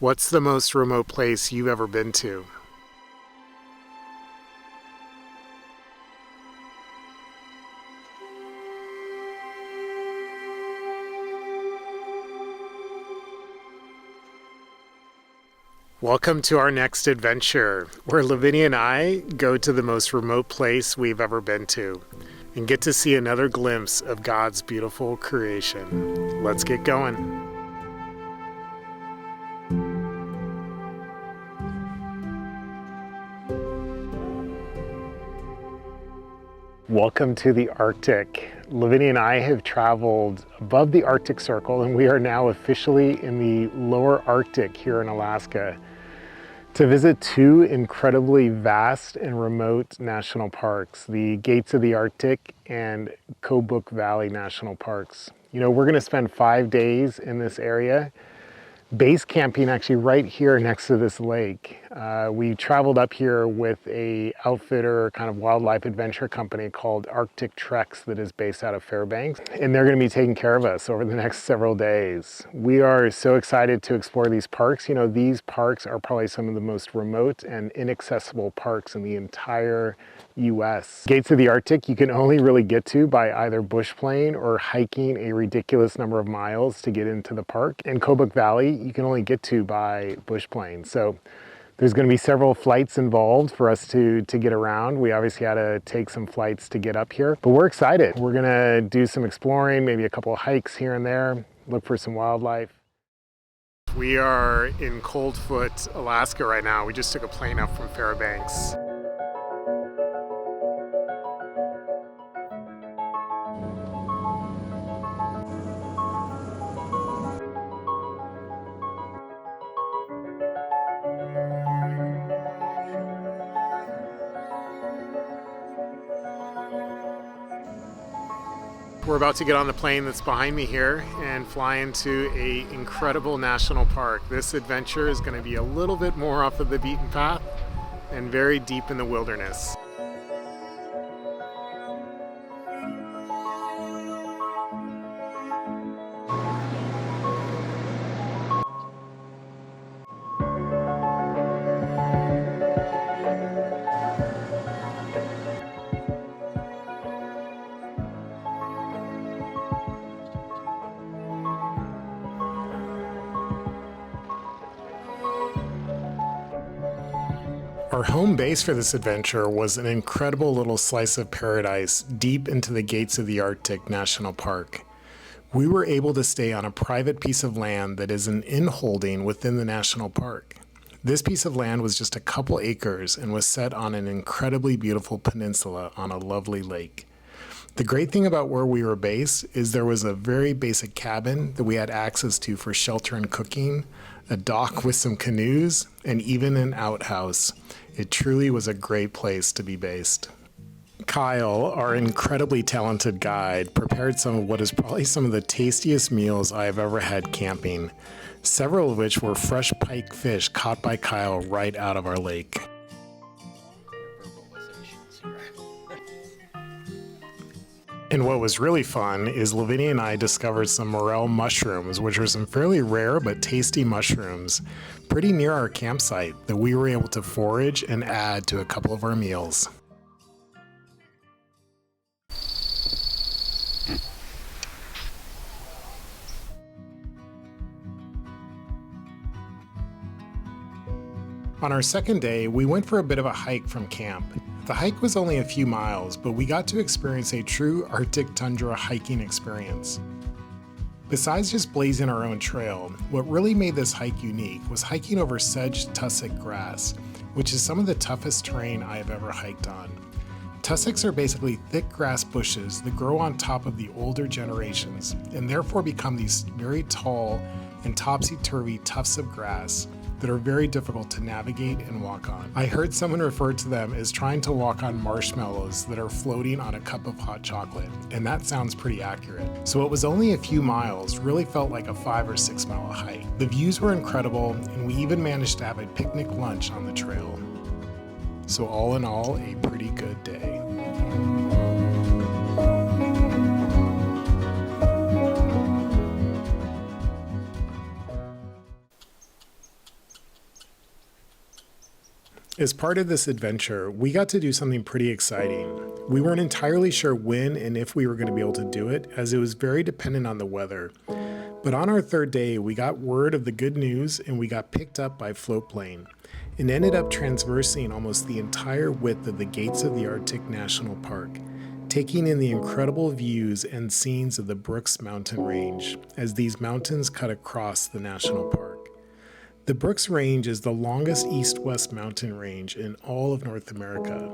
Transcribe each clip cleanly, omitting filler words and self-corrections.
What's the most remote place you've ever been to? Welcome to our next adventure, where Lavinia and I go to the most remote place we've ever been to and get to see another glimpse of God's beautiful creation. Let's get going. Welcome to the Arctic. Lavinia and I have traveled above the Arctic Circle, and we are now officially in the lower Arctic here in Alaska to visit two incredibly vast and remote national parks, the Gates of the Arctic and Kobuk Valley National Parks. You know, we're going to spend 5 days in this area, base camping actually right here next to this lake. We traveled up here with a outfitter, kind of wildlife adventure company called Arctic Treks that is based out of Fairbanks, and they're going to be taking care of us over the next several days. We are so excited to explore these parks. You know, these parks are probably some of the most remote and inaccessible parks in the entire US. Gates of the Arctic you can only really get to by either bush plane or hiking a ridiculous number of miles to get into the park. And Kobuk Valley you can only get to by bush plane. So there's going to be several flights involved for us to get around. We obviously had to take some flights to get up here, but we're excited. We're going to do some exploring, maybe a couple of hikes here and there, look for some wildlife. We are in Coldfoot, Alaska right now. We just took a plane up from Fairbanks. We're about to get on the plane that's behind me here and fly into an incredible national park. This adventure is going to be a little bit more off of the beaten path and very deep in the wilderness. Our home base for this adventure was an incredible little slice of paradise deep into the Gates of the Arctic National Park. We were able to stay on a private piece of land that is an in-holding within the national park. This piece of land was just a couple acres and was set on an incredibly beautiful peninsula on a lovely lake. The great thing about where we were based is there was a very basic cabin that we had access to for shelter and cooking, a dock with some canoes, and even an outhouse. It truly was a great place to be based. Kyle, our incredibly talented guide, prepared some of what is probably some of the tastiest meals I have ever had camping, several of which were fresh pike fish caught by Kyle right out of our lake. And what was really fun is Lavinia and I discovered some morel mushrooms, which are some fairly rare but tasty mushrooms, pretty near our campsite that we were able to forage and add to a couple of our meals. On our second day, we went for a bit of a hike from camp. The hike was only a few miles, but we got to experience a true Arctic tundra hiking experience. Besides just blazing our own trail, what really made this hike unique was hiking over sedge tussock grass, which is some of the toughest terrain I have ever hiked on. Tussocks are basically thick grass bushes that grow on top of the older generations and therefore become these very tall and topsy-turvy tufts of grass that are very difficult to navigate and walk on. I heard someone refer to them as trying to walk on marshmallows that are floating on a cup of hot chocolate, and that sounds pretty accurate. So it was only a few miles, really felt like a 5 or 6 mile hike. The views were incredible, and we even managed to have a picnic lunch on the trail. So all in all, a pretty good day. As part of this adventure, we got to do something pretty exciting. We weren't entirely sure when and if we were going to be able to do it, as it was very dependent on the weather. But on our third day, we got word of the good news and we got picked up by float plane and ended up transversing almost the entire width of the gates of the Arctic National Park, taking in the incredible views and scenes of the Brooks Mountain Range as these mountains cut across the national park. The Brooks Range is the longest east-west mountain range in all of North America.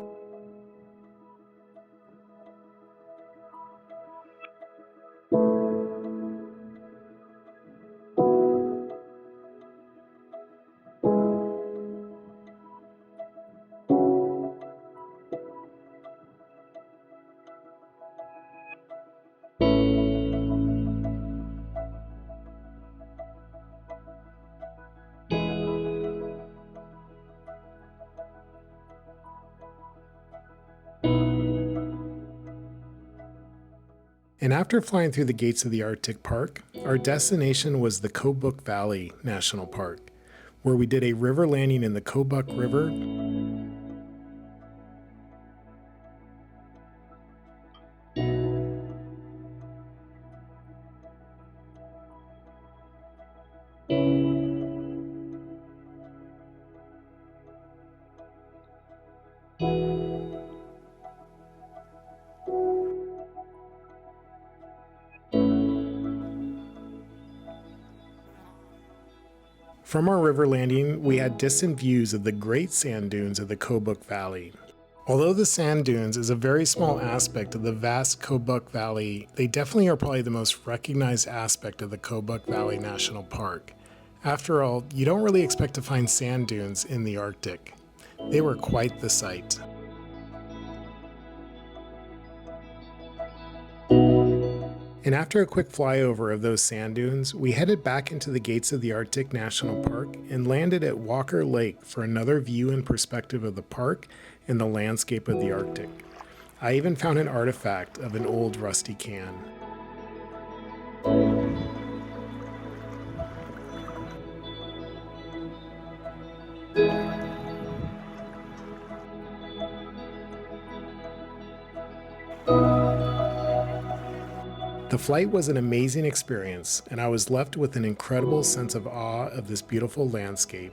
And after flying through the gates of the Arctic Park, our destination was the Kobuk Valley National Park, where we did a river landing in the Kobuk River. From our river landing, we had distant views of the great sand dunes of the Kobuk Valley. Although the sand dunes is a very small aspect of the vast Kobuk Valley, they definitely are probably the most recognized aspect of the Kobuk Valley National Park. After all, you don't really expect to find sand dunes in the Arctic. They were quite the sight. And after a quick flyover of those sand dunes, we headed back into the gates of the Arctic National Park and landed at Walker Lake for another view and perspective of the park and the landscape of the Arctic. I even found an artifact of an old rusty can. The flight was an amazing experience, and I was left with an incredible sense of awe of this beautiful landscape.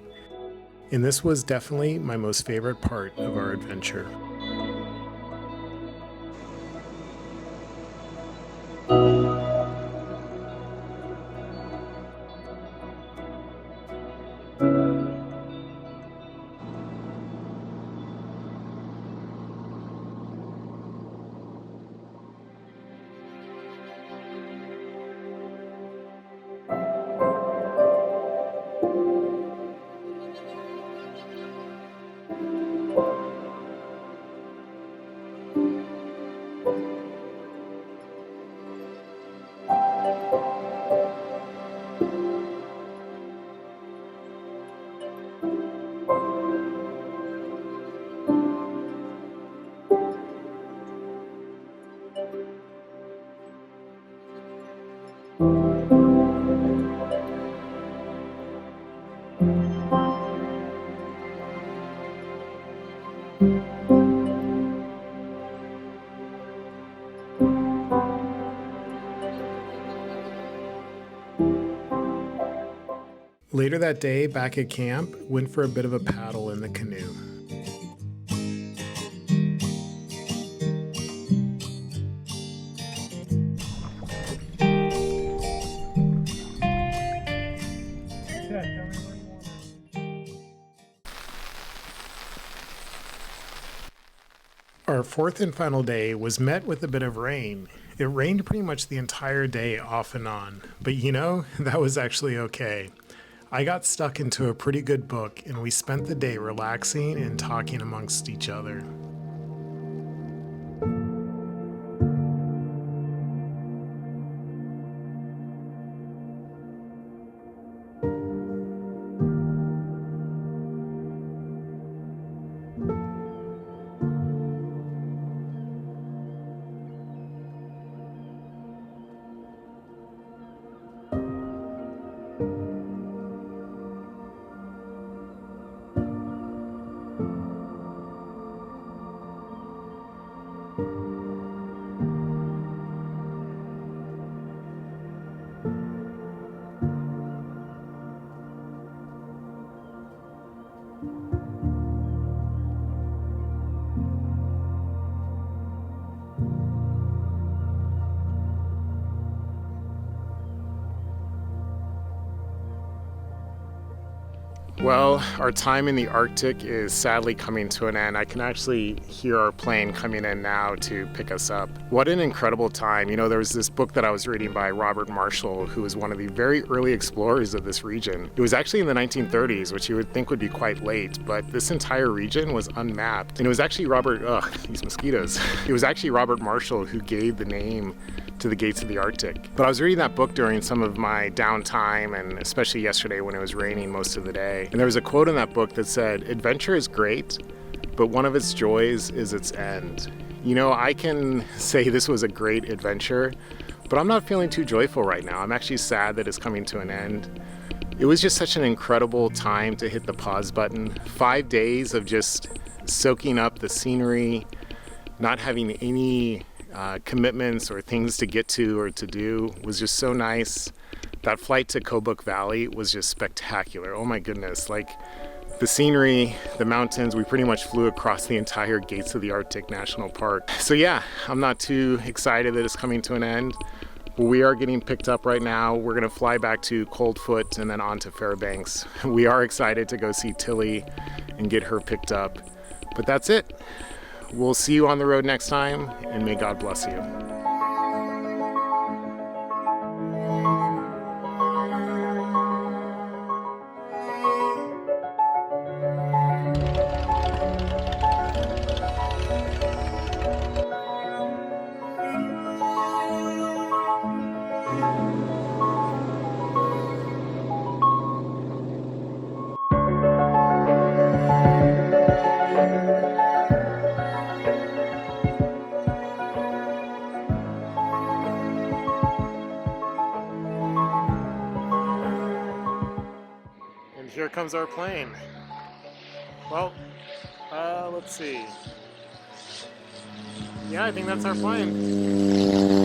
And this was definitely my most favorite part of our adventure. Later that day, back at camp, went for a bit of a paddle in the canoe. Our fourth and final day was met with a bit of rain. It rained pretty much the entire day off and on, but you know, that was actually okay. I got stuck into a pretty good book and we spent the day relaxing and talking amongst each other. Well, our time in the Arctic is sadly coming to an end. I can actually hear our plane coming in now to pick us up. What an incredible time. You know, there was this book that I was reading by Robert Marshall, who was one of the very early explorers of this region. It was actually in the 1930s, which you would think would be quite late, but this entire region was unmapped. And it was actually these mosquitoes. It was actually Robert Marshall who gave the name to the gates of the Arctic. But I was reading that book during some of my downtime, and especially yesterday when it was raining most of the day. And there was a quote in that book that said, "Adventure is great, but one of its joys is its end." You know, I can say this was a great adventure, but I'm not feeling too joyful right now. I'm actually sad that it's coming to an end. It was just such an incredible time to hit the pause button. 5 days of just soaking up the scenery, not having any commitments or things to get to or to do was just so nice. That flight to Kobuk Valley was just spectacular. Oh my goodness, like the scenery, the mountains, we pretty much flew across the entire gates of the Arctic National Park. So yeah, I'm not too excited that it's coming to an end. But we are getting picked up right now. We're gonna fly back to Coldfoot and then on to Fairbanks. We are excited to go see Tilly and get her picked up. But that's it. We'll see you on the road next time, and may God bless you. And here comes our plane. Well, let's see. Yeah, I think that's our plane.